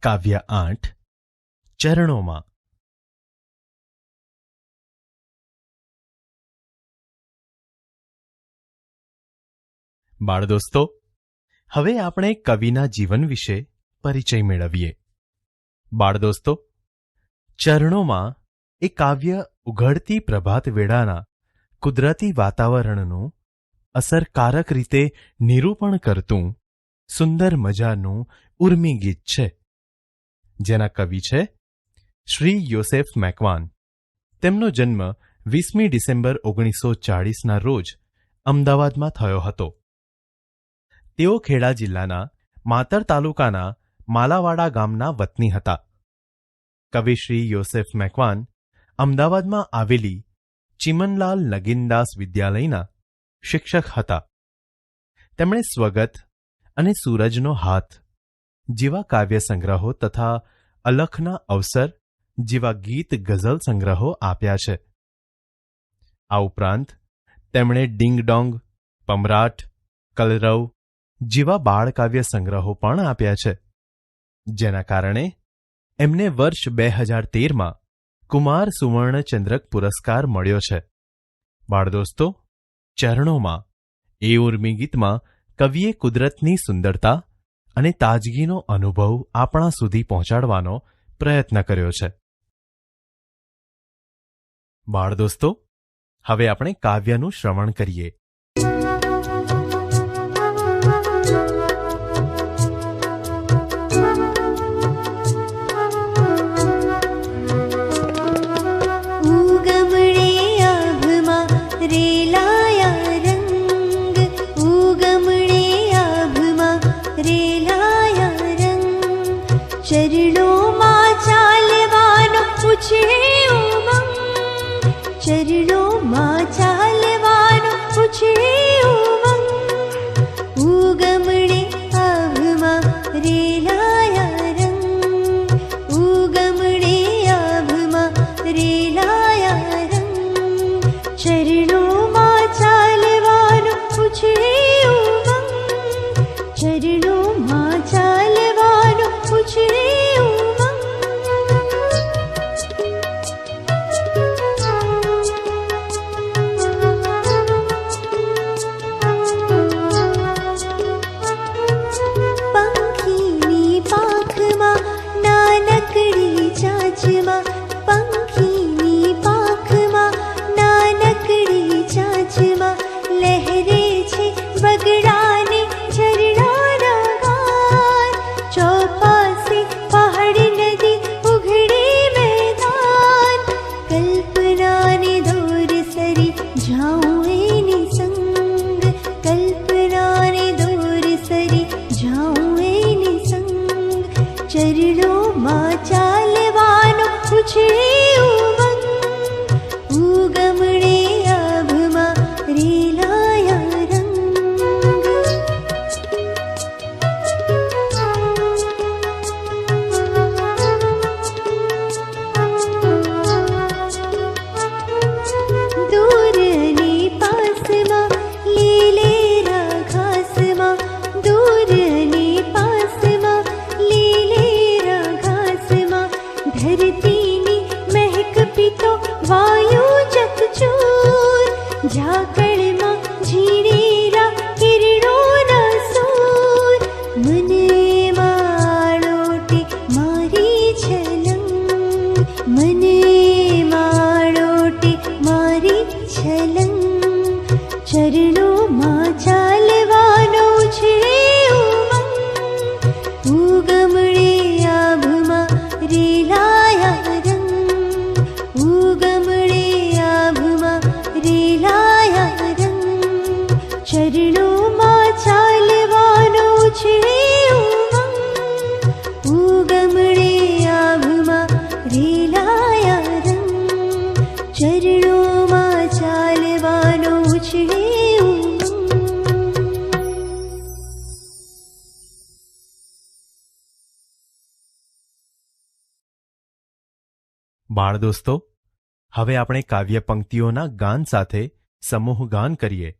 કાવ્ય 8 ચરણોમાં. બાળદોસ્તો, હવે આપણે કવિના જીવન વિશે પરિચય મેળવીએ. બાળદોસ્તો, ચરણોમાં એ કાવ્ય ઉઘડતી પ્રભાત વેળાના કુદરતી વાતાવરણનું અસરકારક રીતે નિરૂપણ કરતું સુંદર મજાનું ઉર્મી ગીત છે, જેના કવિ છે શ્રી યોસેફ મેકવાન. તેમનો જન્મ 20મી ડિસેમ્બર 1940ના રોજ અમદાવાદમાં થયો હતો. તેઓ ખેડા જિલ્લાના માતર તાલુકાના માલાવાડા ગામના વતની હતા. કવિ શ્રી યોસેફ મેકવાન અમદાવાદમાં આવેલી ચિમનલાલ નગીનદાસ વિદ્યાલયના શિક્ષક હતા. તેમણે સ્વગત અને સૂરજનો હાથ જેવા કાવ્ય સંગ્રહો તથા અલખના અવસર જેવા ગીત ગઝલ સંગ્રહો આપ્યા છે. આ ઉપરાંત તેમણે ડિંગ ડોંગ, પમરાટ, કલરવ જેવા બાળકાવ્ય સંગ્રહો પણ આપ્યા છે, જેના કારણે એમને વર્ષ 2013માં કુમાર સુવર્ણચંદ્રક પુરસ્કાર મળ્યો છે. બાળદોસ્તો, ચરણોમાં એ ઉર્મી ગીતમાં કવિએ કુદરતની સુંદરતા અને તાજગીનો અનુભવ આપણા સુધી પહોંચાડવાનો પ્રયત્ન કર્યો છે. બાળદોસ્તો, હવે આપણે કાવ્યનું શ્રવણ કરીએ. ચરણોમાં ચાલવાનો પૂછે ઉમંગ, ઉગમણે આભમાં રેલાયા રંગ, ઉગમણે આભમાં રેલાયા રંગ. ચરણોમાં ચાલવાનો પૂછે ઉમંગ, ચરણોમાં ચાલવાનો પૂછે બાળદોસ્તો, હવે આપણે કાવ્ય પંક્તિઓના ગાન સાથે સમૂહ ગાન કરીએ.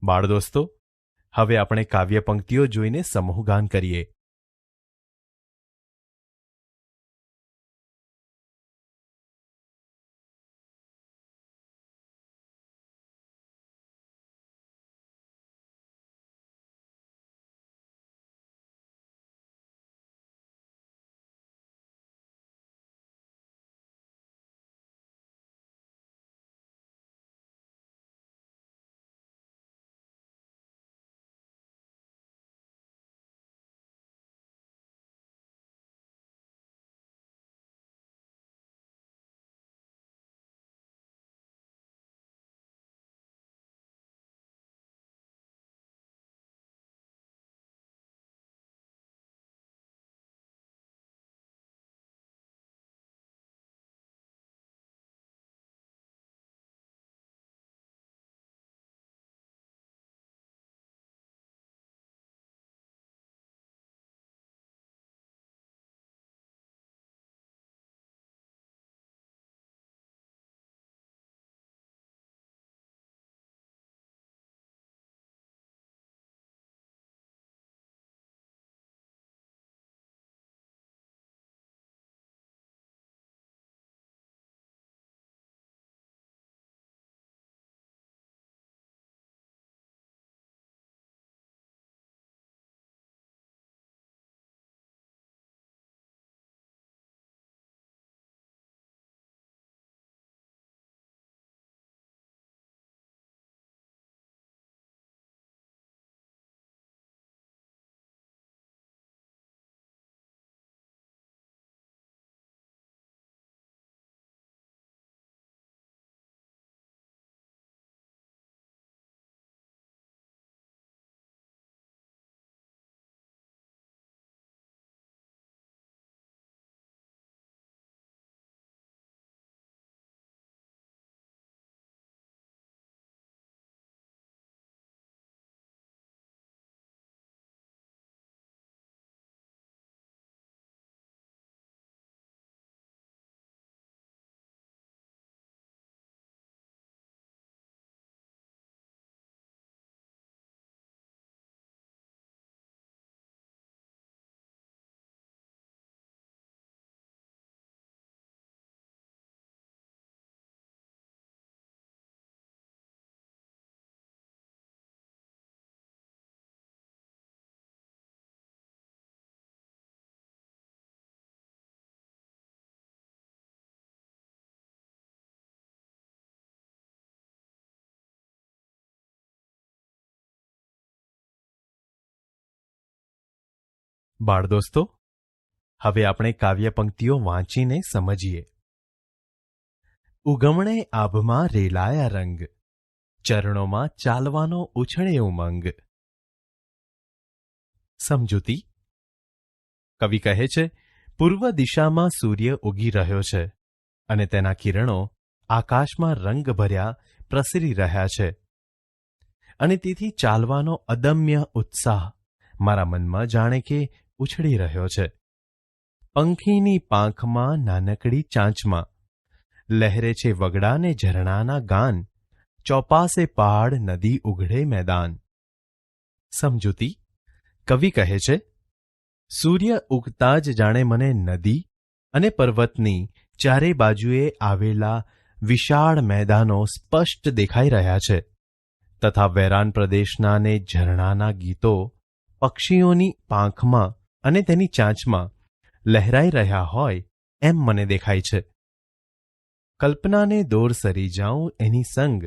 બાળ દોસ્તો, હવે આપણે કાવ્ય પંક્તિઓ જોઈને સમૂહગાન કરીએ. બાળ દોસ્તો, હવે આપણે કાવ્ય પંક્તિઓ વાંચીને સમજીએ. ઉગમણે આભમાં રેલાયા રંગ, ચરણોમાં ચાલવાનો ઉછળે ઉમંગ. સમજૂતી. કવિ કહે છે, પૂર્વ દિશામાં સૂર્ય ઉગી રહ્યો છે અને તેના કિરણો આકાશમાં રંગ ભર્યા પ્રસરી રહ્યા છે, અને તેથી ચાલવાનો અદમ્ય ઉત્સાહ મારા મનમાં જાણે કે ઉછળી રહ્યો છે. પંખીની પાંખમાં નાનકડી ચાંચમાં લહેરે છે વગડાને ઝરણાના ગાન, ચોપાસે પહાડ નદી ઉઘડે મેદાન. સમજૂતી. કવિ કહે છે, સૂર્ય ઉગતા જ જાણે મને નદી અને પર્વતની ચારે બાજુએ આવેલા વિશાળ મેદાનો સ્પષ્ટ દેખાઈ રહ્યા છે, તથા વેરાન પ્રદેશના ને ઝરણાના ગીતો પક્ષીઓની પાંખમાં અને તેની ચાંચમાં લહેરાઈ રહ્યા હોય એમ મને દેખાય છે. કલ્પનાને દોર સરી જાઉં એની સંગ,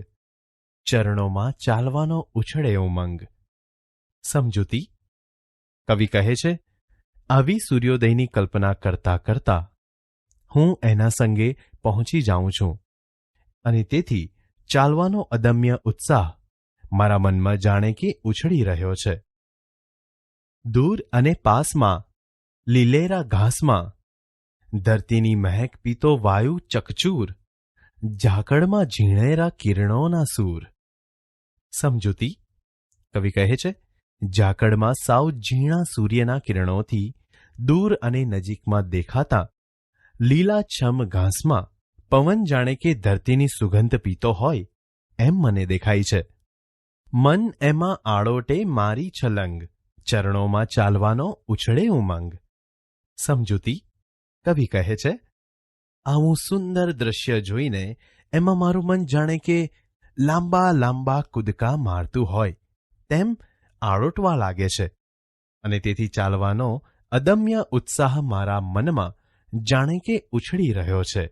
ચરણોમાં ચાલવાનો ઉછળે ઉમંગ. સમજૂતી. કવિ કહે છે, આવી સૂર્યોદયની કલ્પના કરતા કરતા હું એના સંગે પહોંચી જાઉં છું, અને તેથી ચાલવાનો અદમ્ય ઉત્સાહ મારા મનમાં જાણે કે ઉછળી રહ્યો છે. દૂર અને પાસમાં લીલેરા ઘાસમાં ધરતીની મહેક પીતો વાયુ ચકચૂર, ઝાકળમાં ઝીણેરા કિરણોના સૂર. સમજૂતી. કવિ કહે છે, ઝાકળમાં સાવ ઝીણા સૂર્યના કિરણોથી દૂર અને નજીકમાં દેખાતા લીલાછમ ઘાસમાં પવન જાણે કે ધરતીની સુગંધ પીતો હોય એમ મને દેખાય છે. મન એમાં આળોટે મારી છલંગ, ચરણોમાં ચાલવાનો ઉછળે ઉમંગ. સમજૂતી. કવિ કહે છે, આવું સુંદર દ્રશ્ય જોઈને એમાં મારું મન જાણે કે લાંબા લાંબા કૂદકા મારતું હોય તેમ આળોટવા લાગે છે, અને તેથી ચાલવાનો અદમ્ય ઉત્સાહ મારા મનમાં જાણે કે ઉછળી રહ્યો છે.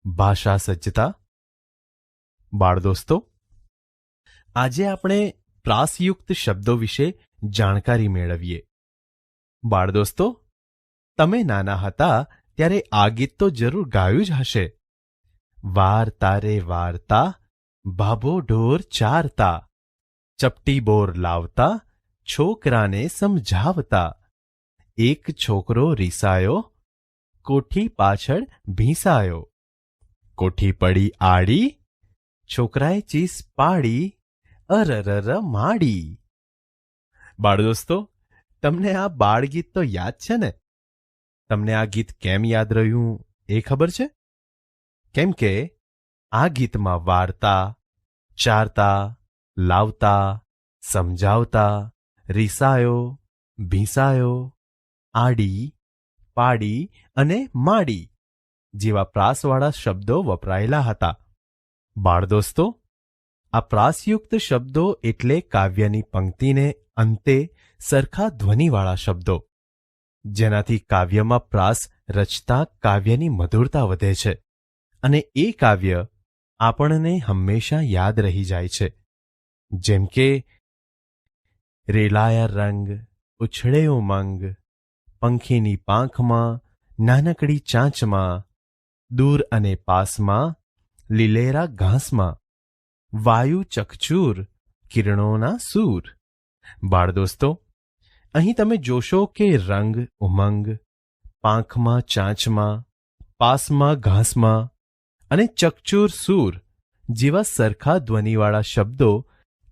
ભાષા સજ્જતા. બાળદોસ્તો, આજે આપણે પ્રાસયુક્ત શબ્દો વિશે જાણકારી મેળવીએ. બાળદોસ્તો, તમે નાના હતા ત્યારે આ ગીત તો જરૂર ગાયું જ હશે. વાર્તા રે વાર્તા, ભાભો ઢોર ચારતા, ચપટી બોર લાવતા, છોકરાને સમજાવતા. એક છોકરો રીસાયો, કોઠી પાછળ ભીંસાયો. કોઠી પડી આડી, છોકરાએ ચીસ પાડી, અરરર માડી. બાળદોસ્તો, તમને આ બાળગીત તો યાદ છે ને? તમને આ ગીત કેમ યાદ રહ્યું એ ખબર છે? કેમ કે આ ગીતમાં વાર્તા, ચારતા, લાવતા, સમજાવતા, રીસાયો, ભીંસાયો, આડી, પાડી અને માડી જેવા પ્રાસવાળા શબ્દો વપરાયેલા હતા. બાળદોસ્તો, આ પ્રાસયુક્ત શબ્દો એટલે કાવ્યની પંક્તિને અંતે સરખા ધ્વનિવાળા શબ્દો, જેનાથી કાવ્યમાં પ્રાસ રચતા કાવ્યની મધુરતા વધે છે અને એ કાવ્ય આપણને હંમેશા યાદ રહી જાય છે. જેમ કે રેલાયા રંગ, ઉછળે ઉમંગ, પંખીની પાંખમાં, નાનકડી ચાંચમાં, દૂર અને પાસમાં, લીલેરા ઘાસમાં, વાયુ ચકચૂર, કિરણોના સૂર. બાળદોસ્તો, અહીં તમે જોશો કે રંગ ઉમંગ, પાંખમાં ચાંચમાં, પાસમાં ઘાસમાં અને ચકચૂર સૂર જેવા સરખા ધ્વનિવાળા શબ્દો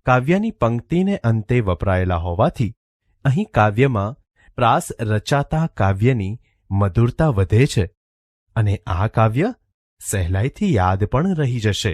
કાવ્યની પંક્તિને અંતે વપરાયેલા હોવાથી અહીં કાવ્યમાં પ્રાસ રચાતા કાવ્યની મધુરતા વધે છે અને આ કાવ્ય સહેલાઈથી યાદ પણ રહી જશે.